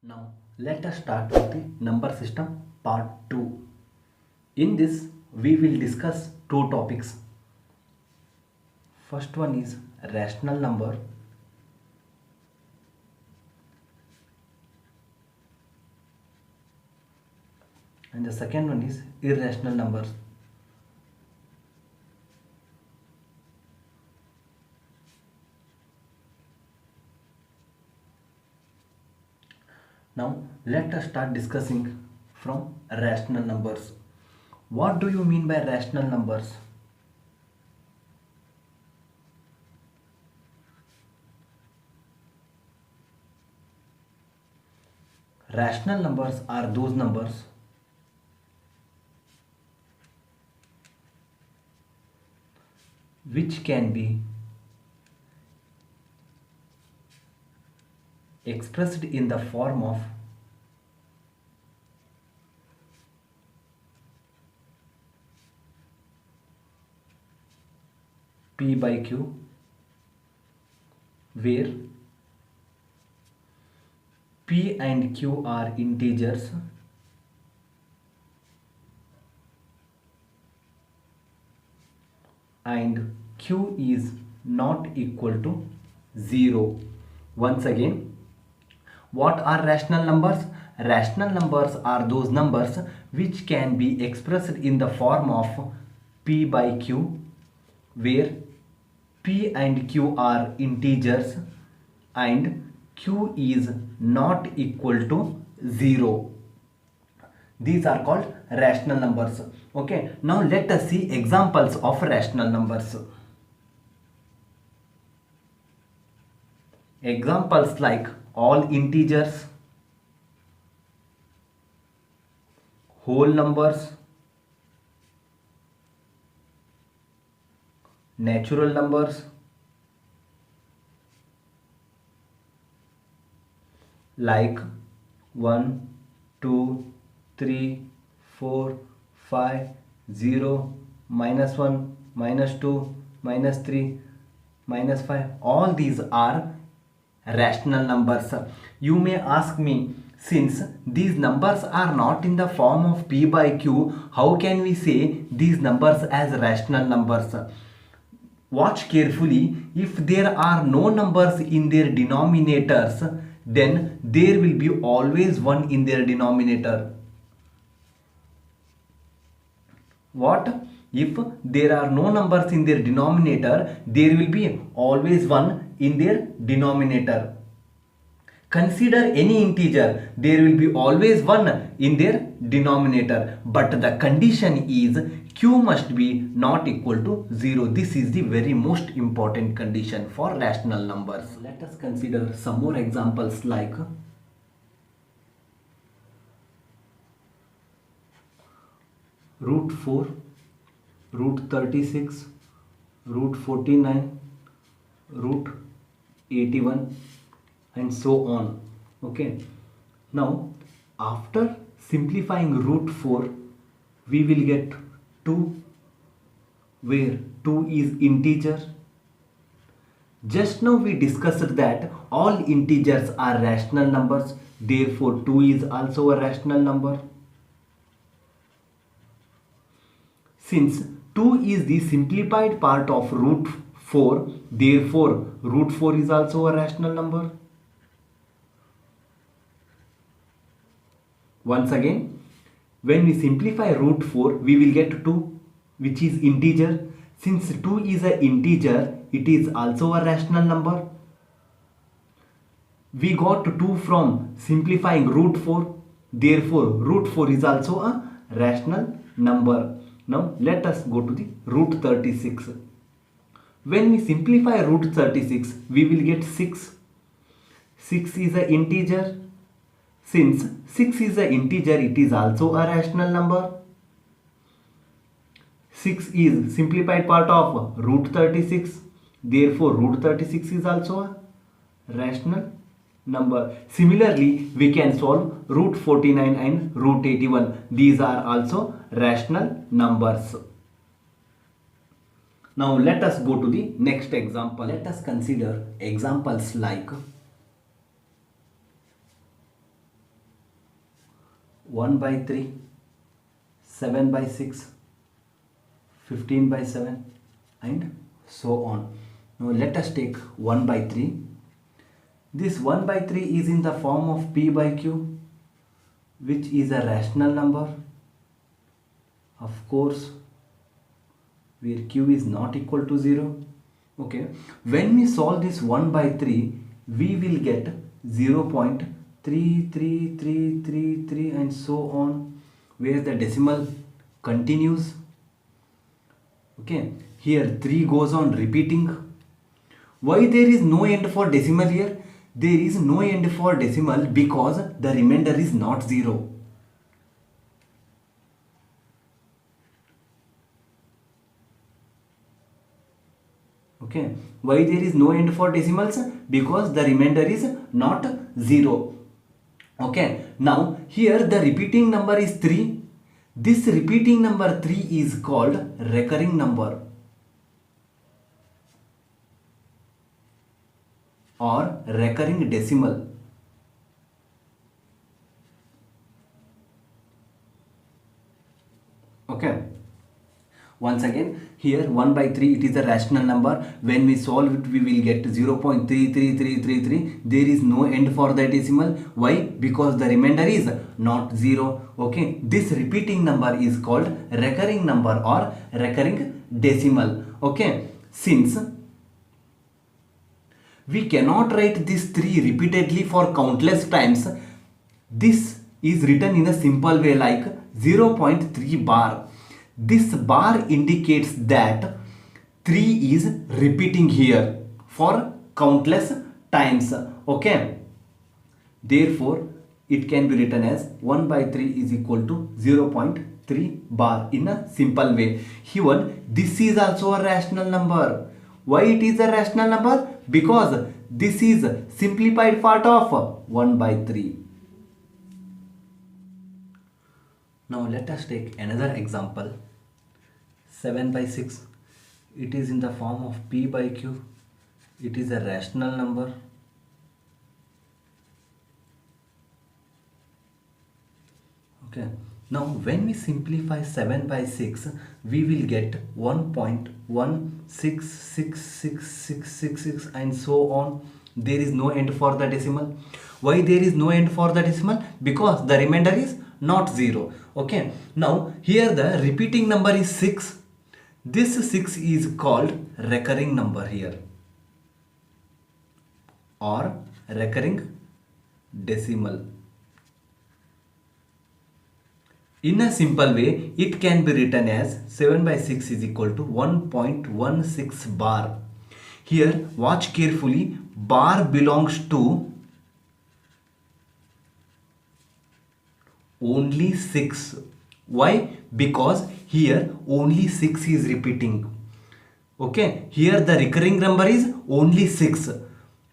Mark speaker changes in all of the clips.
Speaker 1: Now let us start with the number system part 2. In this we will discuss two topics. First one is rational number and the second one is irrational numbers. Now let us start discussing from rational numbers. What do you mean by rational numbers? Rational numbers are those numbers which can be expressed in the form of P by Q, where P and Q are integers and Q is not equal to 0. Once again, what are rational numbers? Rational numbers are those numbers which can be expressed in the form of P by Q, where P and Q are integers and Q is not equal to 0. These are called rational numbers. Okay, now let us see examples of rational numbers. Examples like all integers, whole numbers, natural numbers, like 1, 2, 3, 4, 5, 0, -1, -2, -3, -5. All these are rational numbers. You may ask me, since these numbers are not in the form of P by Q, how can we say these numbers as rational numbers? Watch carefully. If there are no numbers in their denominators, then there will be always 1 in their denominator. What? If there are no numbers in their denominator, there will be always 1 in their denominator. Consider any integer, there will be always 1 in their denominator, but the condition is Q must be not equal to 0. This is the very most important condition for rational numbers. Let us consider some more examples like √4, √36, √49, √81 and so on. Okay, now after simplifying √4 we will get 2, where 2 is integer. Just now we discussed that all integers are rational numbers, therefore 2 is also a rational number. Since 2 is the simplified part of √4, therefore √4 is also a rational number. Once again, when we simplify √4, we will get 2, which is integer. Since 2 is an integer, it is also a rational number. We got 2 from simplifying √4, therefore √4 is also a rational number. Now let us go to the √36. When we simplify √36, we will get 6. 6 is an integer. Since 6 is an integer, it is also a rational number. 6 is simplified part of √36, therefore √36 is also a rational number. Similarly, we can solve √49 and √81. These are also rational numbers. Now let us go to the next example. Let us consider examples like 1 by 3, 7 by 6, 15 by 7, and so on. Now let us take 1 by 3. This 1 by 3 is in the form of P by Q, which is a rational number, of course, where Q is not equal to 0. Okay, when we solve this 1 by 3, we will get 0.33333 and so on, where the decimal continues. Okay, here 3 goes on repeating. Why there is no end for decimal here? There is no end for decimal because the remainder is not 0. Okay, why there is no end for decimals? Because the remainder is not 0. Okay, now here the repeating number is 3. This repeating number 3 is called recurring number or recurring decimal. Okay, once again, here 1 by 3, it is a rational number. When we solve it, we will get 0.33333. There is no end for the decimal. Why? Because the remainder is not 0. Okay, this repeating number is called recurring number or recurring decimal. Okay, since we cannot write this 3 repeatedly for countless times, this is written in a simple way like 0.3 bar. This bar indicates that 3 is repeating here for countless times. Okay, therefore it can be written as 1 by 3 is equal to 0.3 bar in a simple way. Here this is also a rational number. Why it is a rational number? Because this is simplified part of 1 by 3. Now let us take another example. 7 by 6. It is in the form of P by Q. It is a rational number. Okay. Now when we simplify 7 by 6, we will get 1.166666 and so on. There is no end for the decimal. Why there is no end for the decimal? Because the remainder is not 0. Okay, now here the repeating number is 6. This 6 is called recurring number here or recurring decimal. In a simple way, it can be written as 7 by 6 is equal to 1.16 bar. Here watch carefully, bar belongs to only 6. Why? Because here only 6 is repeating. Okay, here the recurring number is only 6.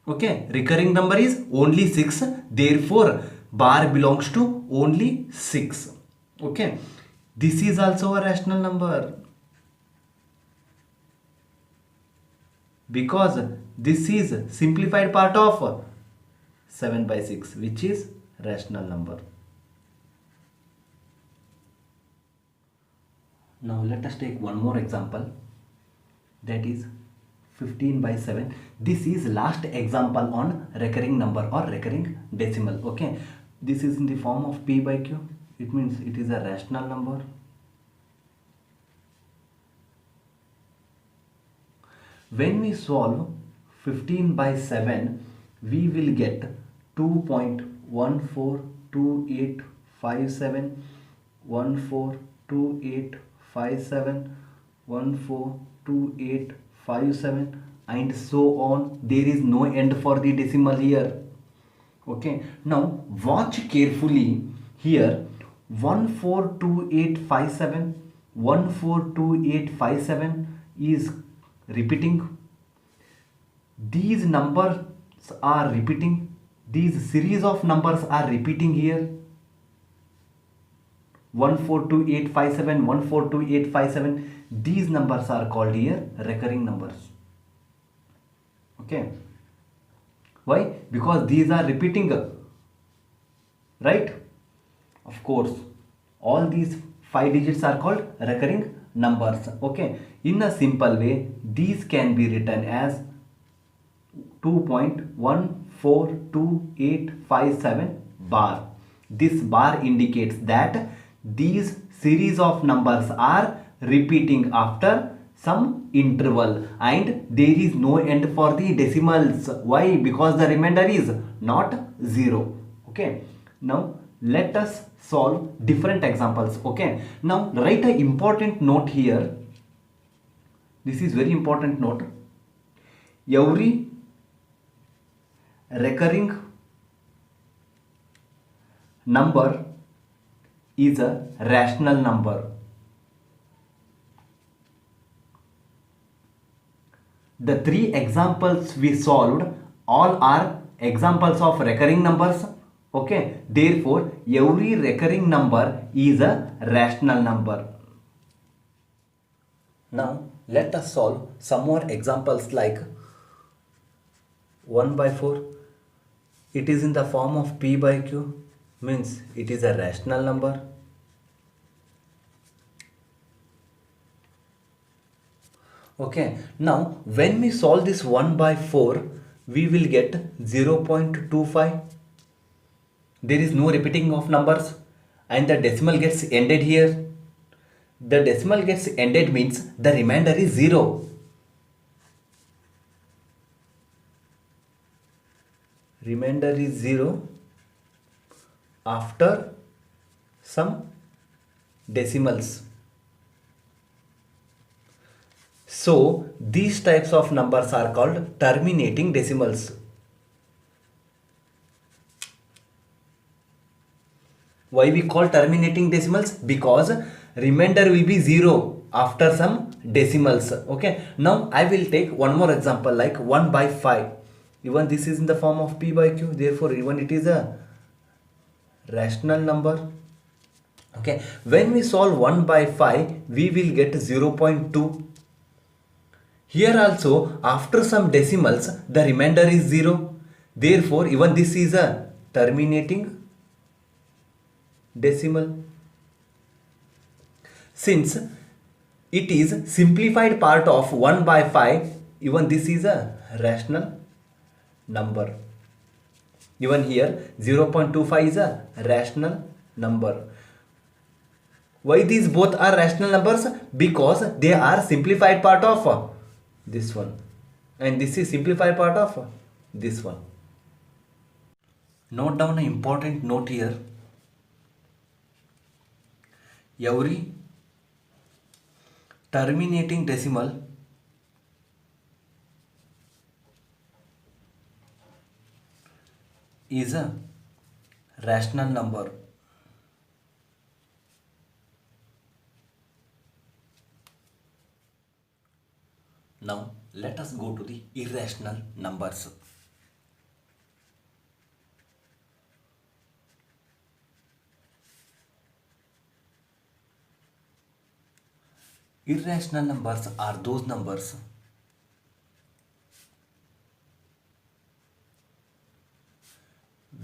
Speaker 1: Okay, recurring number is only 6. Therefore, bar belongs to only 6. Okay, this is also a rational number because this is simplified part of 7 by 6, which is rational number. Now let us take one more example, that is 15 by 7. This is last example on recurring number or recurring decimal. Okay, this is in the form of P by Q. It means it is a rational number. When we solve 15 by 7, we will get 2.142857, 142857, 142857 and so on. There is no end for the decimal here. Okay, now watch carefully here. 142857, 142857 is repeating. These numbers are repeating. These series of numbers are repeating here. 142857, 142857. These numbers are called here recurring numbers. Okay. Why? Because these are repeating. Right? Of course, all these 5 digits are called recurring numbers. Okay, in a simple way, these can be written as 2.142857 bar. This bar indicates that these series of numbers are repeating after some interval and there is no end for the decimals. Why? Because the remainder is not 0. Okay, now let us solve different examples. Okay, now write an important note here. This is very important note. Every recurring number is a rational number. The 3 examples we solved all are examples of recurring numbers. Okay, therefore every recurring number is a rational number. Now let us solve some more examples like 1 by 4. It is in the form of p by q, means it is a rational number. Okay, now when we solve this 1 by 4, we will get 0.25. There is no repeating of numbers and the decimal gets ended here. The decimal gets ended means the remainder is 0. Remainder is 0 after some decimals. So these types of numbers are called terminating decimals. Why we call terminating decimals? Because remainder will be 0 after some decimals. Okay, now I will take one more example like 1 by 5. Even this is in the form of p by q, therefore even it is a rational number. Okay, when we solve 1 by 5, we will get 0.2. Here also after some decimals the remainder is 0. Therefore even this is a terminating decimal. Since it is simplified part of 1 by 5, even this is a rational number. Even here 0.25 is a rational number. Why these both are rational numbers? Because they are simplified part of this one and this is simplified part of this one. Note down an important note here. Every terminating decimal is a rational number. Now let us go to the irrational numbers. Irrational numbers are those numbers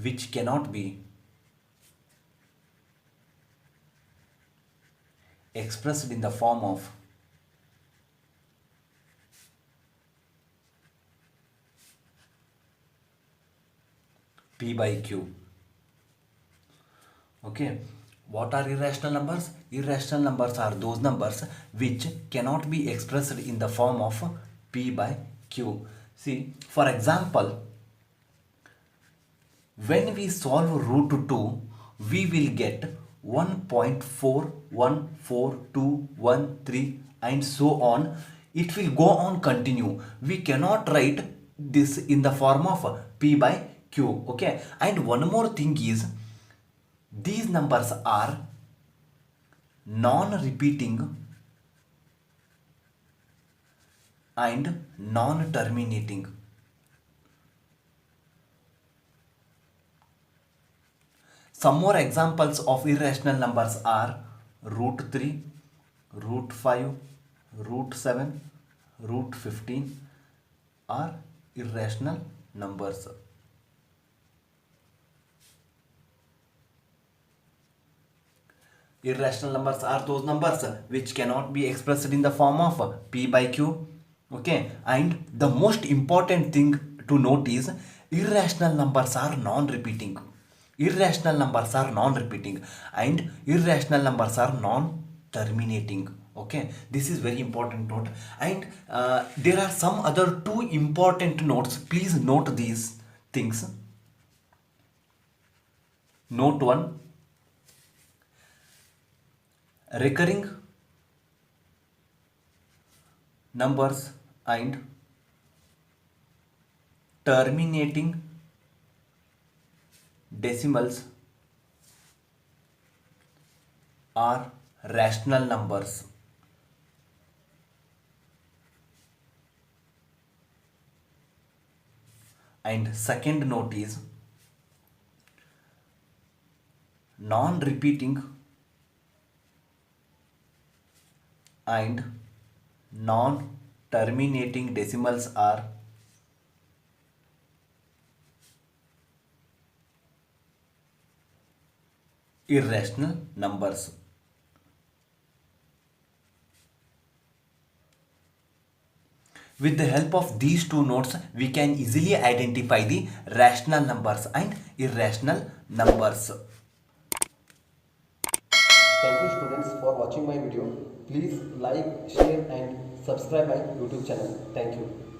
Speaker 1: which cannot be expressed in the form of p by q. Okay, what are irrational numbers? Irrational numbers are those numbers which cannot be expressed in the form of p by q. See, for example, when we solve root 2, we will get 1.414213 and so on. It will go on continue. We cannot write this in the form of p by q. Okay, and one more thing is, these numbers are non-repeating and non-terminating. Some more examples of irrational numbers are root 3, root 5, root 7, root 15 are irrational numbers. Irrational numbers are those numbers which cannot be expressed in the form of p by q. Okay, and the most important thing to note is irrational numbers are non-repeating. Irrational numbers are non-repeating and irrational numbers are non-terminating. Okay, this is very important note. And there are some other two important notes. Please note these things. Note 1: recurring numbers and terminating decimals are rational numbers. And second note is non-repeating and non-terminating decimals are irrational numbers. With the help of these two notes, we can easily identify the rational numbers and irrational numbers.
Speaker 2: Thank you students for watching my video. Please like, share and subscribe my YouTube channel. Thank you.